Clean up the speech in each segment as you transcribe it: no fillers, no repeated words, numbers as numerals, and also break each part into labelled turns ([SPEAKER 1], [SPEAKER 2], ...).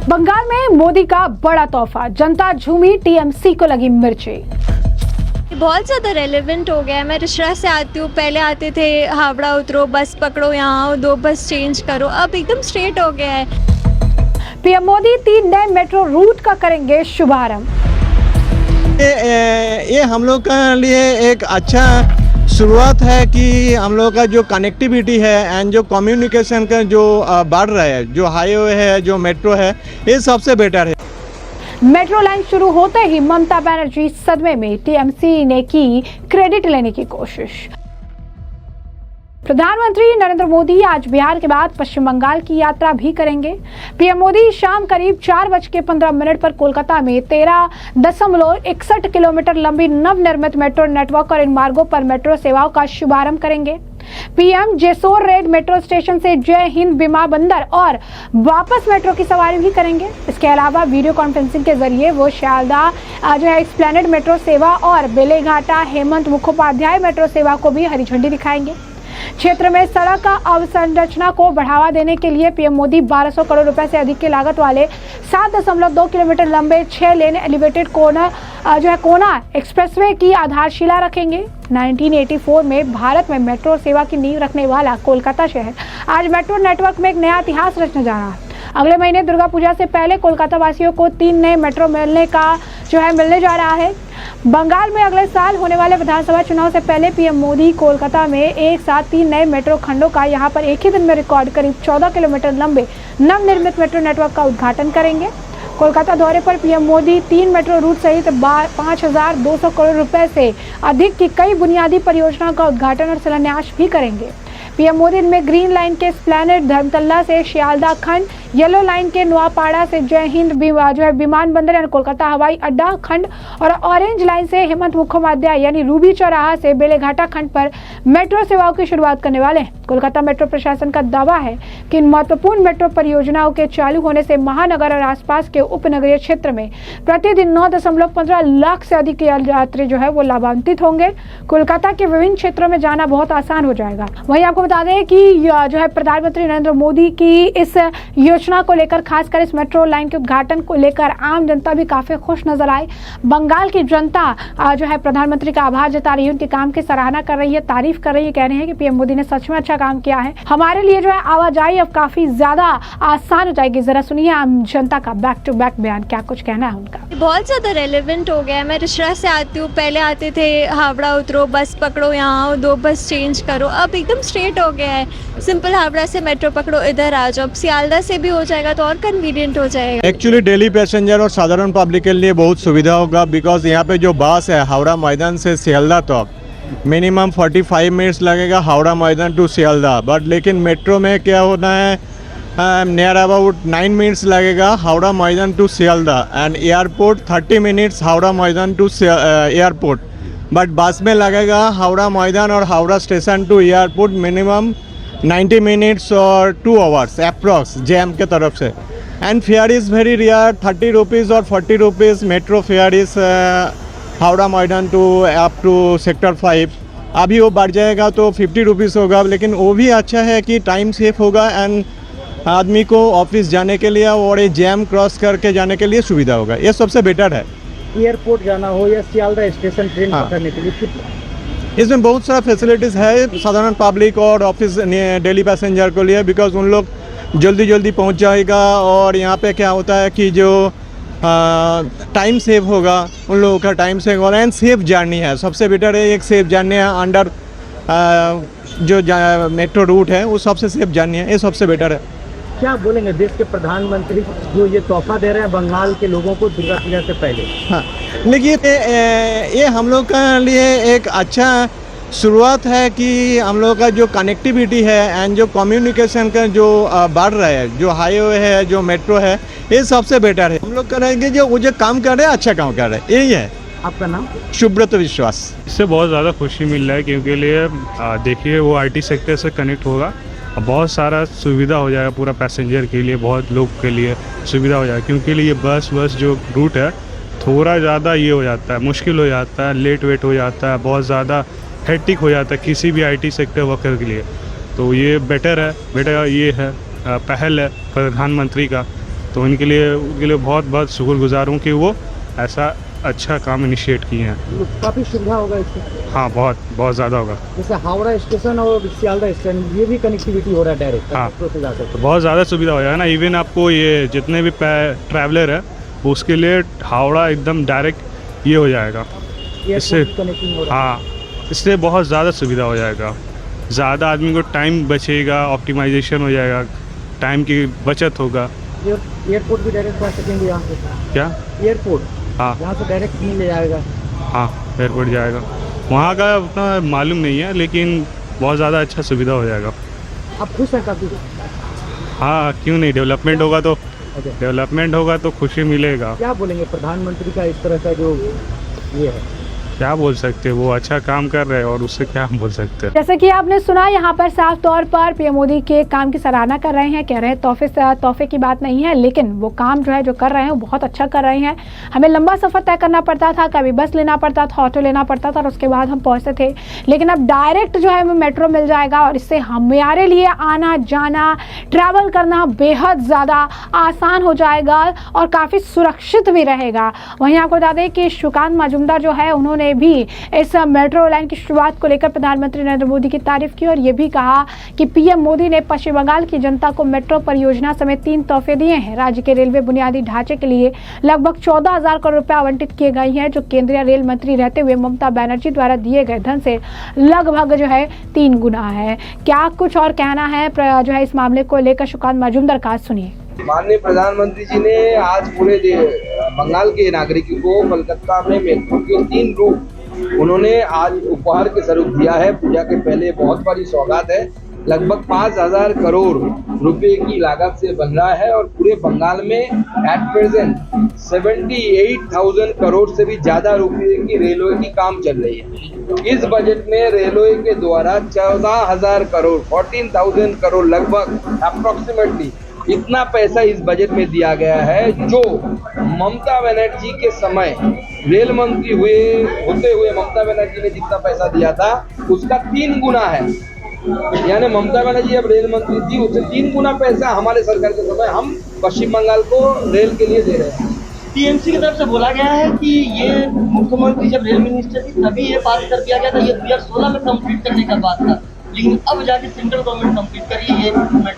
[SPEAKER 1] बंगाल में मोदी का बड़ा तोहफा, जनता झूमी, टीएमसी को लगी मिर्ची।
[SPEAKER 2] बहुत ज़्यादा रेलेवेंट हो गया है। मैं रिश्रा से आती हूँ, पहले आते थे हावड़ा उतरो, बस पकड़ो, यहाँ आओ, 2 बस चेंज करो, अब एकदम स्ट्रेट हो गया है।
[SPEAKER 1] पीएम मोदी 3 नए मेट्रो रूट का करेंगे शुभारंभ।
[SPEAKER 3] ये हम लोग के लिए एक अच्छा शुरुआत है कि हम लोग का जो कनेक्टिविटी है एंड जो कम्युनिकेशन का जो बढ़ रहा है, जो हाईवे है, जो मेट्रो है, ये सबसे बेटर है।
[SPEAKER 1] मेट्रो लाइन शुरू होते ही ममता बनर्जी सदमे में, टीएमसी ने की क्रेडिट लेने की कोशिश। प्रधानमंत्री नरेंद्र मोदी आज बिहार के बाद पश्चिम बंगाल की यात्रा भी करेंगे। पीएम मोदी शाम करीब 4:15 पर कोलकाता में 13.61 किलोमीटर लंबी नवनिर्मित मेट्रो नेटवर्क और इन मार्गों पर मेट्रो सेवाओं का शुभारंभ करेंगे। PM Jessore red metro station से जय हिंद विमान बंदर और वापस मेट्रो की सवारी भी करेंगे। इसके अलावा वीडियो कॉन्फ्रेंसिंग के जरिए वो शियालदा जो है एस्प्लेनेड मेट्रो सेवा और बेलेघाटा हेमंत मुखोपाध्याय मेट्रो सेवा को भी हरी झंडी दिखाएंगे। क्षेत्र में सड़क अवसंरचना को बढ़ावा देने के लिए पीएम मोदी 1200 करोड़ रुपए से अधिक की लागत वाले 7.2 किलोमीटर लंबे 6 लेन एलिवेटेड कोना एक्सप्रेसवे की आधारशिला रखेंगे। 1984 में भारत में मेट्रो सेवा की नींव रखने वाला कोलकाता शहर आज मेट्रो नेटवर्क में एक नया इतिहास रचने जा रहा है। अगले महीने दुर्गा पूजा से पहले कोलकाता वासियों को 3 नए मेट्रो मिलने जा रहा है। बंगाल में अगले साल होने वाले विधानसभा चुनाव से पहले पीएम मोदी कोलकाता में एक साथ 3 नए मेट्रो खंडों का यहां पर एक ही दिन में रिकॉर्ड करीब 14 किलोमीटर लंबे नवनिर्मित मेट्रो नेटवर्क का उद्घाटन करेंगे। कोलकाता दौरे पर पीएम मोदी 3 मेट्रो रूट सहित 5,200 करोड़ रुपए से अधिक की कई बुनियादी परियोजनाओं का उद्घाटन और शिलान्यास भी करेंगे। पीएम मोदी इनमें ग्रीन लाइन के एस्प्लेनेड धर्मतला से शियालदा खंड, येलो लाइन के नोआपाड़ा से जय हिंद विमान बंदर यानी कोलकाता हवाई अड्डा खंड और ऑरेंज लाइन से हेमंत मुखोपाध्याय यानी रूबी चौराहा से बेलेघाटा खंड पर मेट्रो सेवाओं की शुरुआत करने वाले हैं। कोलकाता मेट्रो प्रशासन का दावा है कि इन महत्वपूर्ण मेट्रो परियोजनाओं के चालू होने से महानगर और आसपास के उपनगरीय क्षेत्र में प्रतिदिन 9.15 लाख से अधिक यात्री वो लाभान्वित होंगे। कोलकाता के विभिन्न क्षेत्रों में जाना बहुत आसान हो जाएगा। वहीं आपको बता दें कि प्रधानमंत्री नरेंद्र मोदी की इस योजना को लेकर, खासकर इस मेट्रो लाइन के उद्घाटन को लेकर आम जनता भी काफी खुश नजर आई। बंगाल की जनता प्रधानमंत्री का आभार जता रही है, उनके काम की सराहना कर रही है, तारीफ कर रही है, कह रहे हैं कि पीएम मोदी ने सच में अच्छा काम किया है। हमारे लिए आवाजाही अब काफी ज्यादा आसान हो जाएगी। जरा सुनिए आम जनता का बैक टू बैक बयान, क्या कुछ कहना है उनका।
[SPEAKER 2] बहुत ज़्यादा रेलेवेंट हो गया है। मैं रिश्रा से आती हूँ, पहले आते थे हावड़ा उतरो, बस पकड़ो, यहाँ आओ, 2 बस चेंज करो, अब एकदम स्ट्रेट हो गया है। सिंपल हावड़ा से मेट्रो पकड़ो, इधर आ जाओ। सियालदा से भी हो जाएगा तो और कन्वीनियंट हो जाएगा।
[SPEAKER 3] एक्चुअली डेली पैसेंजर और साधारण पब्लिक के लिए बहुत सुविधा होगा, बिकॉज यहाँ पे जो बस है हावड़ा मैदान से सियालदा तक मिनिमम 45 मिनट्स लगेगा, हावड़ा मैदान टू सियालदा। बट लेकिन मेट्रो में क्या होना है, नियर अबाउट 9 मिनट्स लगेगा Howrah Maidan to Sealdah and airport 30 minutes Howrah Maidan to airport. But बस में लगेगा हावड़ा मैदान और Howrah station to airport minimum 90 minutes और 2 आवर्स अप्रॉक्स जैम के तरफ से। And fare is very rare, 30 rupees और 40 rupees metro fare is Howrah Maidan to up to sector 5। अभी वो बढ़ जाएगा तो 50 रुपीज़ होगा, लेकिन वो भी अच्छा है कि टाइम सेफ होगा एंड आदमी को ऑफिस जाने के लिए और ये जैम क्रॉस करके जाने के लिए सुविधा होगा। ये सबसे बेटर है।
[SPEAKER 4] एयरपोर्ट जाना हो या सियालदा स्टेशन ट्रेन पकड़ने के लिए
[SPEAKER 3] इसमें बहुत सारा फैसिलिटीज़ है साधारण पब्लिक और ऑफिस डेली पैसेंजर के लिए, बिकॉज उन लोग जल्दी पहुंच जाएगा। और यहाँ पे क्या होता है कि जो टाइम सेव होगा, उन लोगों का टाइम सेव होगा एंड सेफ जर्नी है। सबसे बेटर है एक सेफ जर्नी है अंडर जो मेट्रो रूट है, वो सबसे सेफ जर्नी है, ये सबसे बेटर है।
[SPEAKER 4] क्या बोलेंगे देश के प्रधानमंत्री जो ये तोहफा दे रहे हैं बंगाल के लोगों को दुर्गा पूजा से पहले?
[SPEAKER 3] हाँ, लेकिन ये हम लोग के लिए एक अच्छा शुरुआत है कि हम लोग का जो कनेक्टिविटी है एंड जो कम्युनिकेशन का जो बढ़ रहा है, जो हाईवे है, जो मेट्रो है, ये सबसे बेटर है। हम लोग करेंगे जो वो जो काम कर रहे हैं अच्छा काम कर रहे हैं, यही है।
[SPEAKER 4] आपका नाम?
[SPEAKER 3] सुब्रत विश्वास।
[SPEAKER 5] इससे बहुत ज़्यादा खुशी मिल रहा है क्योंकि लिए देखिए वो आईटी सेक्टर से कनेक्ट होगा, बहुत सारा सुविधा हो जाएगा पूरा पैसेंजर के लिए, बहुत लोग के लिए सुविधा हो जाएगा। क्योंकि ये बस जो रूट है थोड़ा ज़्यादा ये हो जाता है, मुश्किल हो जाता है, लेट वेट हो जाता है, बहुत ज़्यादा हेक्टिक हो जाता है किसी भी आईटी सेक्टर वर्कर के लिए। तो ये बेटर है, ये है पहल है प्रधानमंत्री का तो उनके लिए बहुत बहुत शुक्रगुजार हूँ कि वो ऐसा अच्छा काम इनिशिएट किए हैं।
[SPEAKER 4] काफ़ी सुविधा होगा इससे।
[SPEAKER 5] हाँ, बहुत बहुत ज़्यादा होगा।
[SPEAKER 4] जैसे हावड़ा स्टेशन और सियालदा स्टैंड ये भी कनेक्टिविटी हो रहा है डायरेक्ट।
[SPEAKER 5] हाँ।
[SPEAKER 4] मेट्रो से जा सकते
[SPEAKER 5] तो बहुत ज़्यादा सुविधा हो जाएगा ना। इवन आपको ये जितने भी ट्रैवलर है उसके लिए हावड़ा एकदम डायरेक्ट ये हो जाएगा।
[SPEAKER 4] हैं।
[SPEAKER 5] इससे
[SPEAKER 4] कनेक्टिंग हो रहा
[SPEAKER 5] हाँ, इससे बहुत ज़्यादा सुविधा हो जाएगा। ज़्यादा आदमी को टाइम बचेगा, ऑप्टिमाइजेशन हो जाएगा, टाइम की बचत होगा।
[SPEAKER 4] है। एयरपोर्ट भी डायरेक्ट पहुँच सकेंगे यहाँ से।
[SPEAKER 5] क्या?
[SPEAKER 4] एयरपोर्ट
[SPEAKER 5] हाँ
[SPEAKER 4] यहाँ से डायरेक्ट मिल जाएगा।
[SPEAKER 5] हाँ, एयरपोर्ट जाएगा। वहाँ का उतना मालूम नहीं है, लेकिन बहुत ज़्यादा अच्छा सुविधा हो जाएगा।
[SPEAKER 4] आप खुश हैं काफ़ी?
[SPEAKER 5] हाँ, क्यों नहीं। डेवलपमेंट होगा तो खुशी मिलेगा।
[SPEAKER 4] क्या बोलेंगे प्रधानमंत्री का इस तरह का जो ये है?
[SPEAKER 5] क्या बोल सकते हैं, वो अच्छा काम कर रहे हैं और उससे क्या हम बोल सकते हैं।
[SPEAKER 1] जैसे कि आपने सुना, यहाँ पर साफ तौर पर पीएम मोदी के काम की सराहना कर रहे हैं, कह रहे हैं तोहफे की बात नहीं है, लेकिन वो काम जो है जो कर रहे हैं वो बहुत अच्छा कर रहे हैं। हमें लंबा सफर तय करना पड़ता था, कभी बस लेना पड़ता था, ऑटो लेना पड़ता था और उसके बाद हम पहुंचते थे, लेकिन अब डायरेक्ट जो है हमें मेट्रो मिल जाएगा और इससे हमारे लिए आना जाना, ट्रैवल करना बेहद ज़्यादा आसान हो जाएगा और काफ़ी सुरक्षित भी रहेगा। वहीं आपको बता दें कि सुकांत मजूमदार जो है उन्होंने भी इस मेट्रो लाइन की शुरुआत को लेकर प्रधानमंत्री नरेंद्र मोदी की तारीफ की और ये भी कहा कि पीएम मोदी ने पश्चिम बंगाल की जनता को मेट्रो परियोजना समेत 3 तोहफे दिए हैं। राज्य के रेलवे बुनियादी ढांचे के लिए लगभग 14,000 करोड़ रुपए आवंटित किए गए हैं, जो केंद्रीय रेल मंत्री रहते हुए ममता बनर्जी द्वारा दिए गए धन से लगभग जो है 3 गुना है। क्या कुछ और कहना है जो है इस मामले को लेकर सुकांत मजूमदार का, सुनिए।
[SPEAKER 6] माननीय प्रधानमंत्री जी ने आज पूरे बंगाल के नागरिकों को कोलकाता में मेट्रो के 3 रूट उन्होंने आज उपहार के स्वरूप दिया है। पूजा के पहले बहुत बड़ी सौगात है। लगभग 5,000 करोड़ रुपए की लागत से बन रहा है और पूरे बंगाल में एट प्रेजेंट 78,000 करोड़ से भी ज्यादा रुपए की रेलवे की काम चल रही है। इस बजट में रेलवे के द्वारा 14,000 करोड़ 14,000 करोड़ लगभग अप्रोक्सीमेटली इतना पैसा इस बजट में दिया गया है, जो ममता बनर्जी के समय रेल मंत्री होते हुए ममता बनर्जी ने जितना पैसा दिया था उसका 3 गुना है। यानी ममता बनर्जी अब रेल मंत्री थी, उससे 3 गुना पैसा हमारे सरकार के समय हम पश्चिम बंगाल को रेल के लिए दे रहे हैं।
[SPEAKER 7] टीएमसी की तरफ से बोला गया है कि ये मुख्यमंत्री जब रेल मिनिस्टर थी तभी ये पास कर दिया गया था, ये 2016 में कंप्लीट करने का बात था, लेकिन अब जाके सेंट्रल गवर्नमेंट कंप्लीट करी है।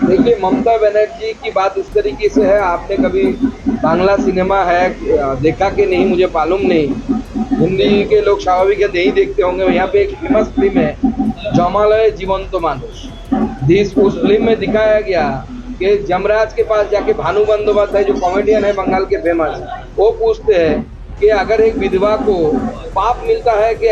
[SPEAKER 6] देखिए, ममता बनर्जी की बात इस तरीके से है, आपने कभी बांग्ला सिनेमा है देखा कि नहीं मुझे मालूम नहीं, हिंदी के लोग स्वाभाविक नहीं देखते होंगे। यहाँ पे एक फेमस फिल्म है जमालय जीवंत मानुष। उस फिल्म में दिखाया गया कि जमराज के पास जाके भानु बंदोपाध्याय जो कॉमेडियन है बंगाल के फेमस, वो पूछते हैं कि अगर एक विधवा को पाप मिलता है कि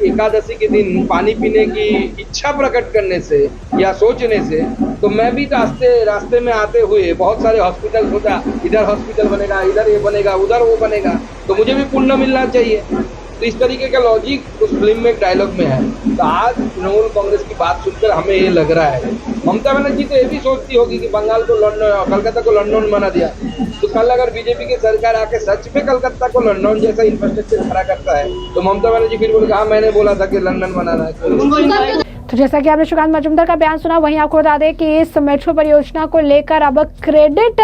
[SPEAKER 6] एकादशी के दिन पानी पीने की इच्छा प्रकट करने से या सोचने से, तो मैं भी रास्ते में आते हुए बहुत सारे हॉस्पिटल सोचा, इधर हॉस्पिटल बनेगा, इधर ये बनेगा, उधर वो बनेगा, तो मुझे भी पुण्य मिलना चाहिए। तो इस तरीके का लॉजिक उस फिल्म में डायलॉग में है। तो आज तृणमूल कांग्रेस की बात सुनकर हमें ये लग रहा है, ममता बनर्जी तो ये भी सोचती होगी कि बंगाल को कलकत्ता को लंदन बना दिया, तो कल अगर बीजेपी की सरकार आके सच में कलकत्ता को लंदन जैसा इंफ्रास्ट्रक्चर खड़ा करता है तो ममता बनर्जी फिर बोले हाँ मैंने बोला था कि लंदन बनाना है।
[SPEAKER 1] तो जैसा कि आपने सुकांत मजूमदार का बयान सुना, वहीं आपको बता दें कि इस मेट्रो परियोजना को लेकर अब क्रेडिट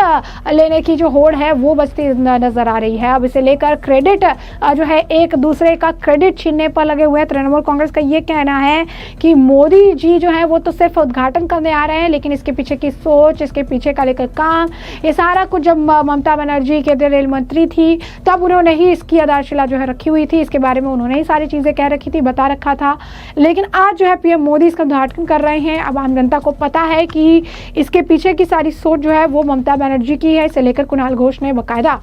[SPEAKER 1] लेने की जो होड़ है वो बचती नजर आ रही है। अब इसे लेकर क्रेडिट जो है एक दूसरे का क्रेडिट छीनने पर लगे हुए हैं। तृणमूल कांग्रेस का ये कहना है कि मोदी जी जो है वो तो सिर्फ उद्घाटन करने आ रहे हैं, लेकिन इसके पीछे की सोच, इसके पीछे का लेकर काम, ये सारा कुछ जब ममता बनर्जी केंद्रीय रेल मंत्री थी तब उन्होंने ही इसकी आधारशिला जो है रखी हुई थी, इसके बारे में उन्होंने ही सारी चीज़ें कह रखी थी, बता रखा था। लेकिन आज जो है पीएम मोदी इसका उद्घाटन कर रहे हैं। अब आम जनता को पता है कि इसके पीछे की सारी सोच जो है वो ममता बनर्जी की है। इसे लेकर कुणाल घोष ने बाकायदा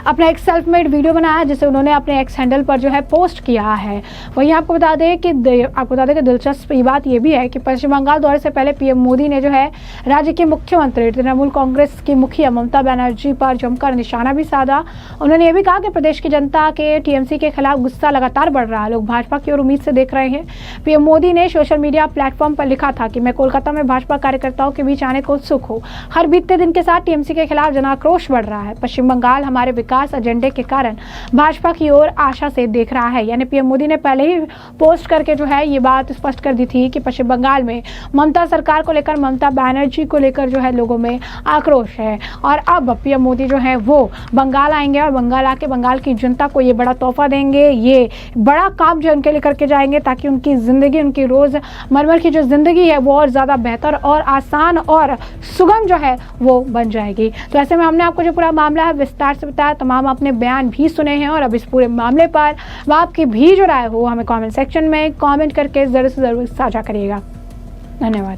[SPEAKER 1] अपना एक सेल्फ मेड वीडियो बनाया जिसे उन्होंने अपने एक्स हैंडल पर जो है पोस्ट किया है। वहीं आपको बता दें कि दिलचस्प बात यह भी है कि पश्चिम बंगाल दौरे से पहले पीएम मोदी ने जो है राज्य के मुख्यमंत्री तृणमूल कांग्रेस की मुखिया ममता बनर्जी पर जमकर निशाना भी साधा। उन्होंने ये भी कहा कि प्रदेश की जनता के टीएमसी के खिलाफ गुस्सा लगातार बढ़ रहा है, लोग भाजपा की ओर उम्मीद से देख रहे हैं। पीएम मोदी ने सोशल मीडिया प्लेटफॉर्म पर लिखा था कि मैं कोलकाता में भाजपा कार्यकर्ताओं के बीच आने को उत्सुक हूँ। हर बीतते दिन के साथ टीएमसी के खिलाफ जनाक्रोश बढ़ रहा है। पश्चिम बंगाल हमारे विकास एजेंडे के कारण भाजपा की ओर आशा से देख रहा है। यानी पीएम मोदी ने पहले ही पोस्ट करके जो है ये बात स्पष्ट कर दी थी कि पश्चिम बंगाल में ममता सरकार को लेकर, ममता बनर्जी को लेकर जो है लोगों में आक्रोश है। और अब पीएम मोदी जो है वो बंगाल आएंगे और बंगाल आके बंगाल की जनता को ये बड़ा तोहफा देंगे, ये बड़ा काम जो उनके लिए करके जाएंगे ताकि उनकी ज़िंदगी, उनकी रोज़मर्रा की जो ज़िंदगी है वो और ज़्यादा बेहतर और आसान और सुगम जो है वो बन जाएगी। तो ऐसे में हमने आपको जो पूरा मामला है विस्तार से बताया, तमाम आपने बयान भी सुने हैं और अब इस पूरे मामले पर आपकी भी जो राय हो हमें कमेंट सेक्शन में कमेंट करके ज़रूर से ज़रूर साझा करिएगा। धन्यवाद।